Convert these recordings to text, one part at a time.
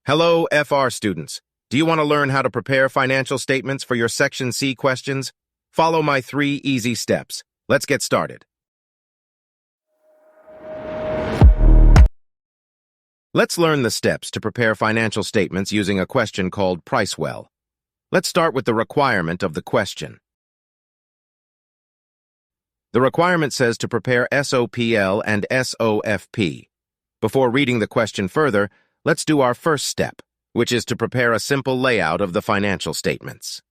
Hello, FR students. Do you want to learn how to prepare financial statements for your Section C questions? Follow my 3 easy steps. Let's get started. Let's learn the steps to prepare financial statements using a question called Pricewell. Let's start with the requirement of the question. The requirement says to prepare SOPL and SOFP. Before reading the question further, let's do our first step, which is to prepare a simple layout of the financial statements.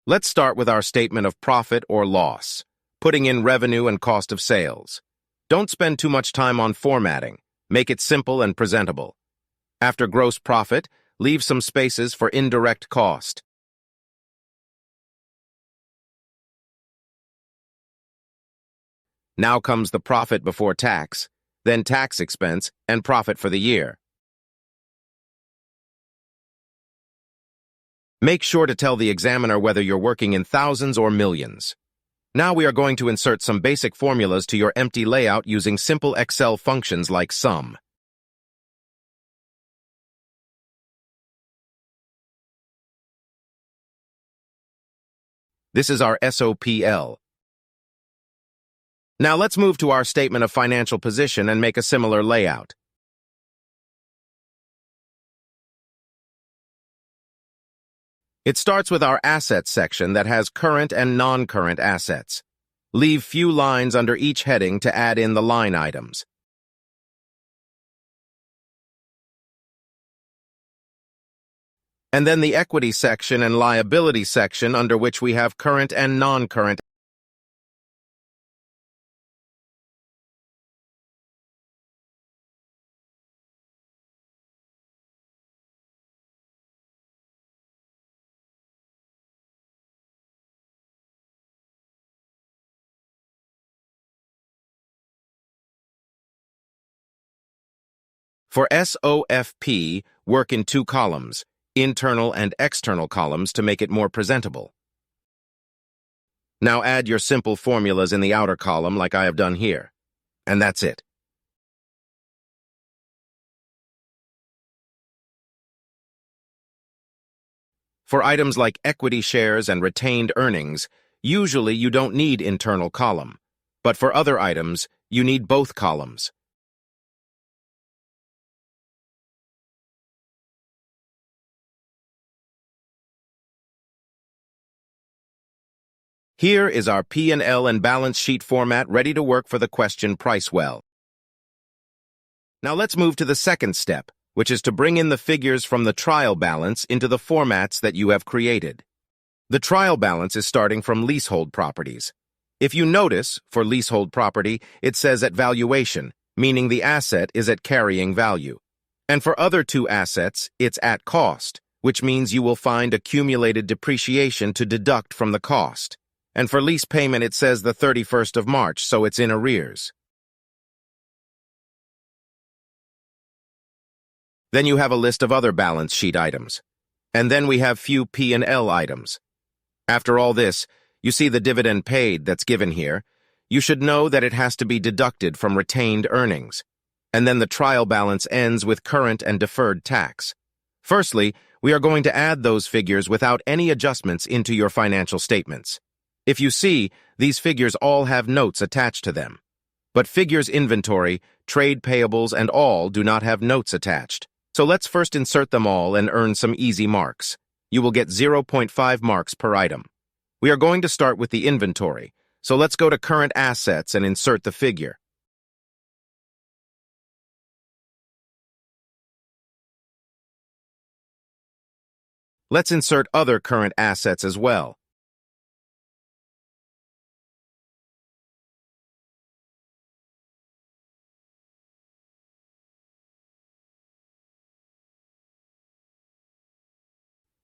Let's start with our statement of profit or loss, putting in revenue and cost of sales. Don't spend too much time on formatting. Make it simple and presentable. After gross profit, leave some spaces for indirect cost. Now comes the profit before tax, then tax expense and profit for the year. Make sure to tell the examiner whether you're working in thousands or millions. Now we are going to insert some basic formulas to your empty layout using simple Excel functions like sum. This is our SOPL. Now let's move to our statement of financial position and make a similar layout. It starts with our assets section that has current and non-current assets. Leave few lines under each heading to add in the line items. And then the equity section and liability section under which we have current and non-current. For SOFP, work in 2 columns, internal and external columns, to make it more presentable. Now add your simple formulas in the outer column like I have done here. And that's it. For items like equity shares and retained earnings, usually you don't need internal column. But for other items, you need both columns. Here is our P&L and balance sheet format ready to work for the question Pricewell. Now let's move to the second step, which is to bring in the figures from the trial balance into the formats that you have created. The trial balance is starting from leasehold properties. If you notice, for leasehold property, it says at valuation, meaning the asset is at carrying value. And for other 2 assets, it's at cost, which means you will find accumulated depreciation to deduct from the cost. And for lease payment, it says the 31st of March, so it's in arrears. Then you have a list of other balance sheet items. And then we have few P&L items. After all this, you see the dividend paid that's given here. You should know that it has to be deducted from retained earnings. And then the trial balance ends with current and deferred tax. Firstly, we are going to add those figures without any adjustments into your financial statements. If you see, these figures all have notes attached to them. But figures inventory, trade payables, and all do not have notes attached. So let's first insert them all and earn some easy marks. You will get 0.5 marks per item. We are going to start with the inventory, so let's go to current assets and insert the figure. Let's insert other current assets as well.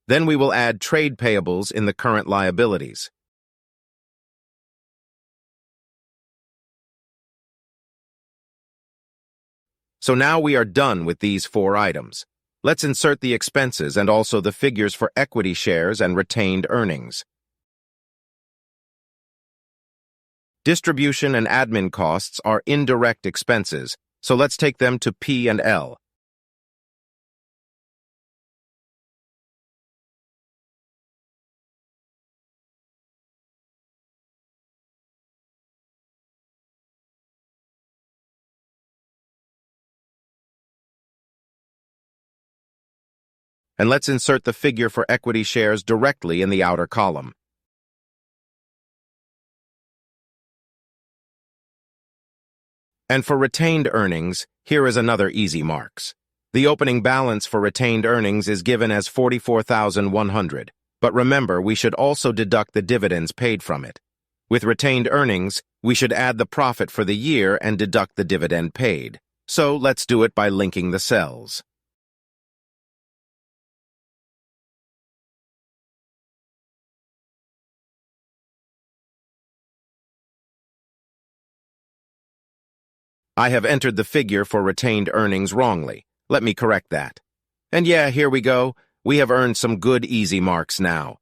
Then we will add trade payables in the current liabilities. So now we are done with these 4 items. Let's insert the expenses and also the figures for equity shares and retained earnings. Distribution and admin costs are indirect expenses, so let's take them to P&L. And let's insert the figure for equity shares directly in the outer column. And for retained earnings, here is another easy marks. The opening balance for retained earnings is given as $44,100, but remember we should also deduct the dividends paid from it. With retained earnings, we should add the profit for the year and deduct the dividend paid. So let's do it by linking the cells. I have entered the figure for retained earnings wrongly. Let me correct that. And yeah, here we go. We have earned some good easy marks now.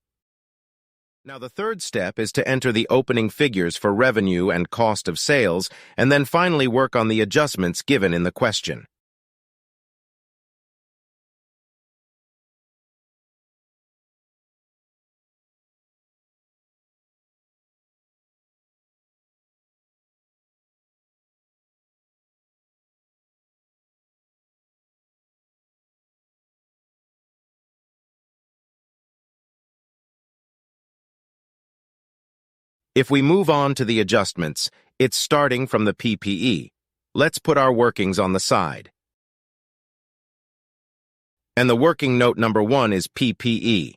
Now the third step is to enter the opening figures for revenue and cost of sales, and then finally work on the adjustments given in the question. If we move on to the adjustments, it's starting from the PPE. Let's put our workings on the side. And the working note number 1 is PPE.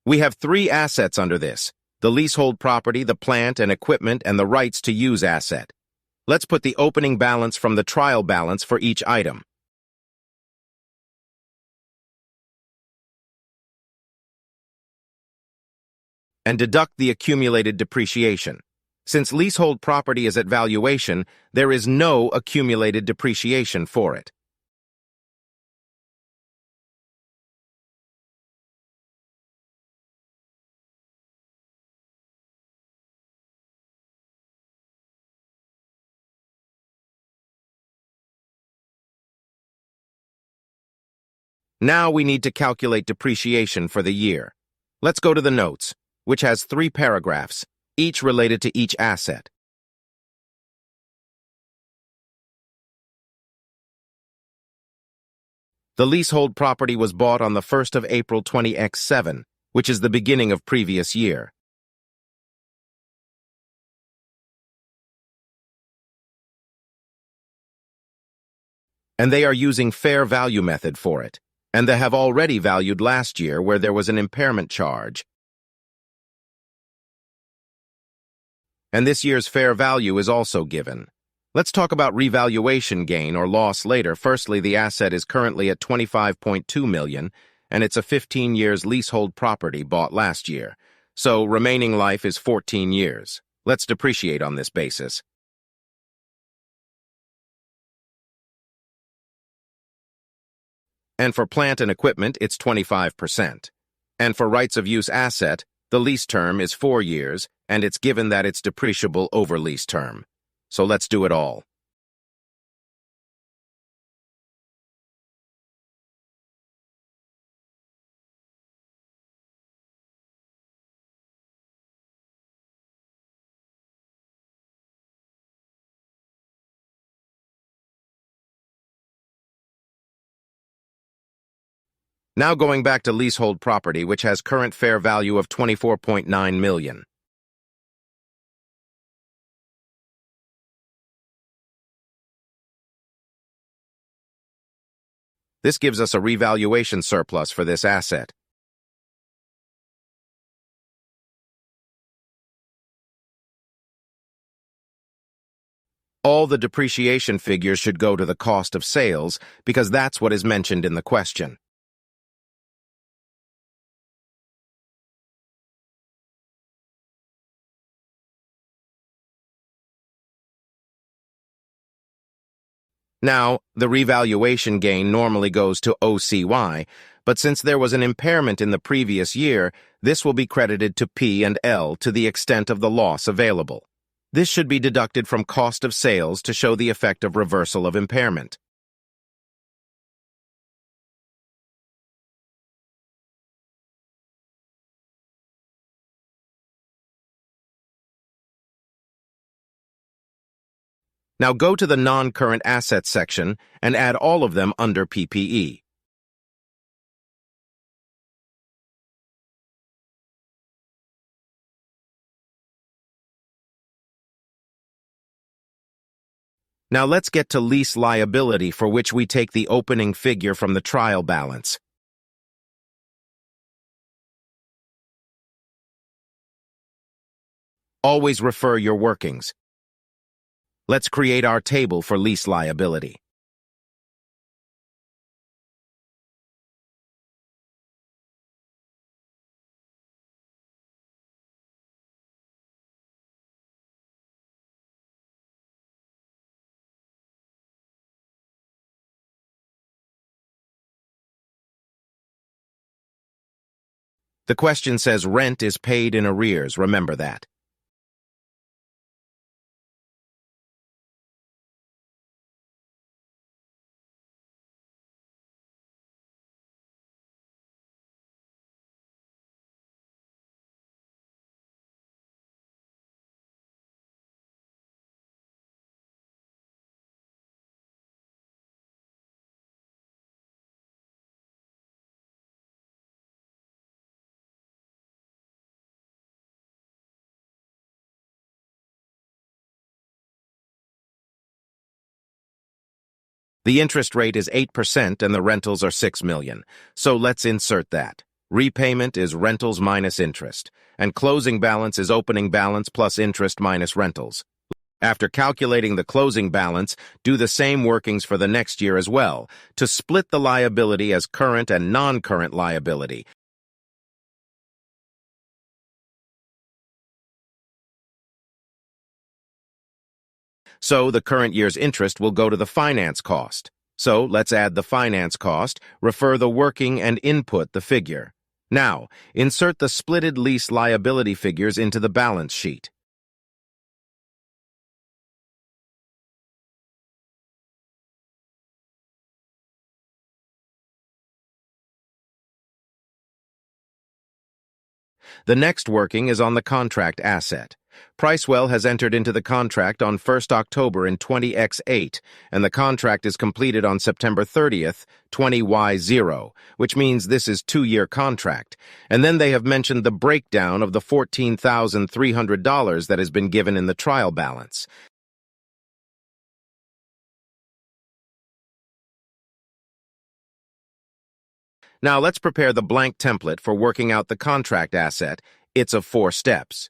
We have 3 assets under this: the leasehold property, the plant and equipment, and the rights to use asset. Let's put the opening balance from the trial balance for each item. And deduct the accumulated depreciation. Since leasehold property is at valuation, there is no accumulated depreciation for it. Now we need to calculate depreciation for the year. Let's go to the notes, which has 3 paragraphs, each related to each asset. The leasehold property was bought on the 1st of April 20X7, which is the beginning of previous year. And they are using fair value method for it. And they have already valued last year where there was an impairment charge. And this year's fair value is also given. Let's talk about revaluation gain or loss later. Firstly, the asset is currently at $25.2 million, and it's a 15 years leasehold property bought last year. So remaining life is 14 years. Let's depreciate on this basis. And for plant and equipment, it's 25%. And for rights of use asset, the lease term is 4 years, and it's given that it's depreciable over lease term. So let's do it all. Now going back to leasehold property, which has current fair value of $24.9 million. This gives us a revaluation surplus for this asset. All the depreciation figures should go to the cost of sales because that's what is mentioned in the question. Now, the revaluation gain normally goes to OCY, but since there was an impairment in the previous year, this will be credited to P&L to the extent of the loss available. This should be deducted from cost of sales to show the effect of reversal of impairment. Now go to the non-current assets section and add all of them under PPE. Now let's get to lease liability, for which we take the opening figure from the trial balance. Always refer your workings. Let's create our table for lease liability. The question says rent is paid in arrears, remember that. The interest rate is 8% and the rentals are $6 million. So let's insert that. Repayment is rentals minus interest, and closing balance is opening balance plus interest minus rentals. After calculating the closing balance, do the same workings for the next year as well, to split the liability as current and non-current liability. So the current year's interest will go to the finance cost. So let's add the finance cost, refer the working, and input the figure. Now, insert the splitted lease liability figures into the balance sheet. The next working is on the contract asset. Pricewell has entered into the contract on 1st October in 20X8, and the contract is completed on September 30th, 20Y0, which means this is 2-year contract. And then they have mentioned the breakdown of the $14,300 that has been given in the trial balance. Now let's prepare the blank template for working out the contract asset. It's of 4 steps.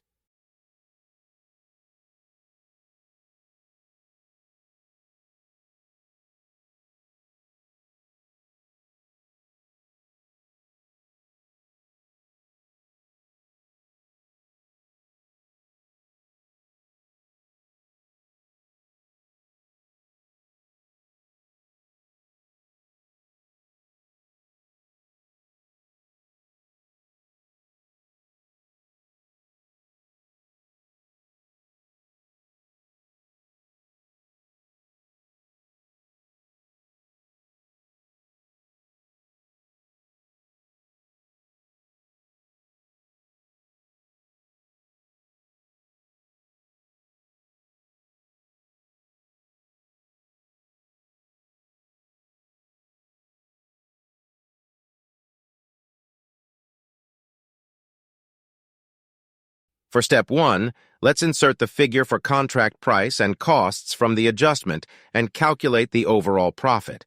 For step 1, let's insert the figure for contract price and costs from the adjustment and calculate the overall profit.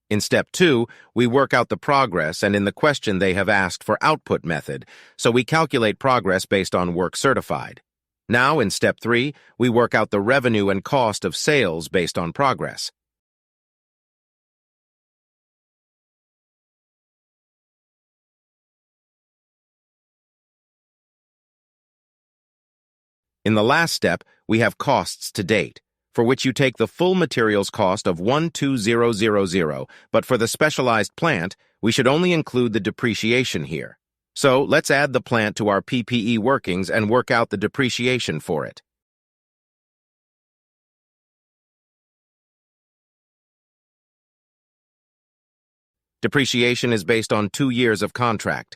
In step 2, we work out the progress, and in the question they have asked for output method, so we calculate progress based on work certified. Now, in step 3, we work out the revenue and cost of sales based on progress. In the last step, we have costs to date, for which you take the full materials cost of 12000, but for the specialized plant, we should only include the depreciation here. So let's add the plant to our PPE workings and work out the depreciation for it. Depreciation is based on 2 years of contract.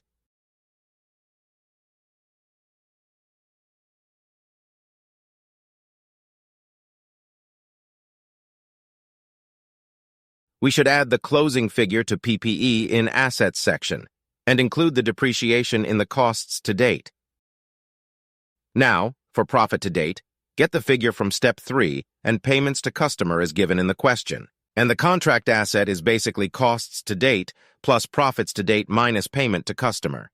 We should add the closing figure to PPE in Assets section and include the depreciation in the costs to date. Now, for profit to date, get the figure from Step 3 and payments to customer is given in the question. And the contract asset is basically costs to date plus profits to date minus payment to customer.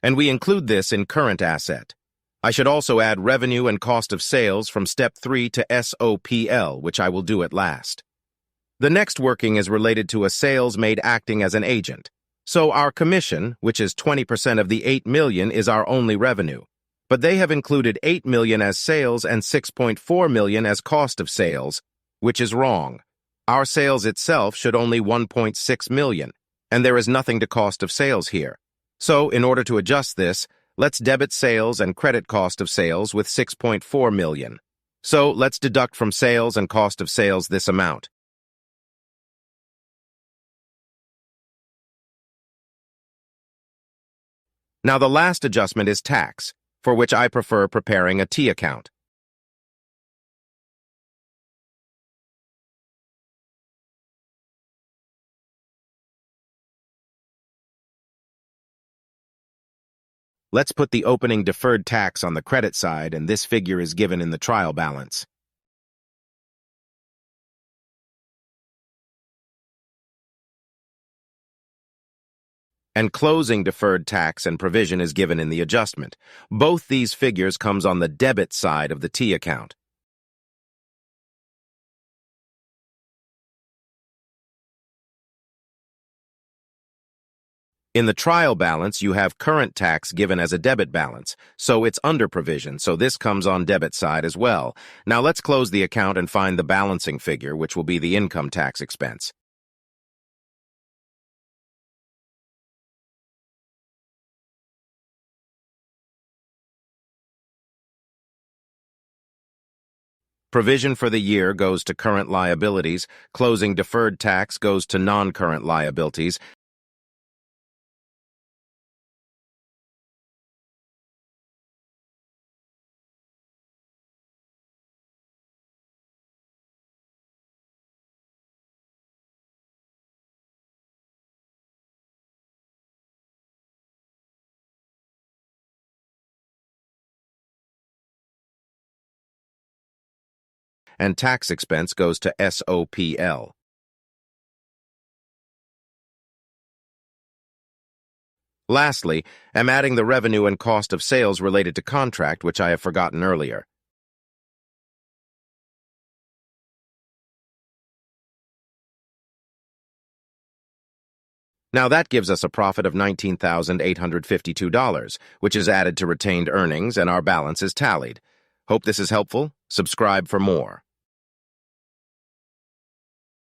And we include this in current asset. I should also add revenue and cost of sales from Step 3 to SOPL, which I will do at last. The next working is related to a sales made acting as an agent. So our commission, which is 20% of the $8 million, is our only revenue. But they have included $8 million as sales and $6.4 million as cost of sales, which is wrong. Our sales itself should only $1.6 million, and there is nothing to cost of sales here. So in order to adjust this, let's debit sales and credit cost of sales with $6.4 million. So let's deduct from sales and cost of sales this amount. Now the last adjustment is tax, for which I prefer preparing a T account. Let's put the opening deferred tax on the credit side, and this figure is given in the trial balance. And closing deferred tax and provision is given in the adjustment. Both these figures comes on the debit side of the T account. In the trial balance, you have current tax given as a debit balance, so it's under provision, so this comes on debit side as well. Now let's close the account and find the balancing figure, which will be the income tax expense. Provision for the year goes to current liabilities, closing deferred tax goes to non-current liabilities, and tax expense goes to SOPL. Lastly, I'm adding the revenue and cost of sales related to contract, which I have forgotten earlier. Now that gives us a profit of $19,852, which is added to retained earnings, and our balance is tallied. Hope this is helpful. Subscribe for more.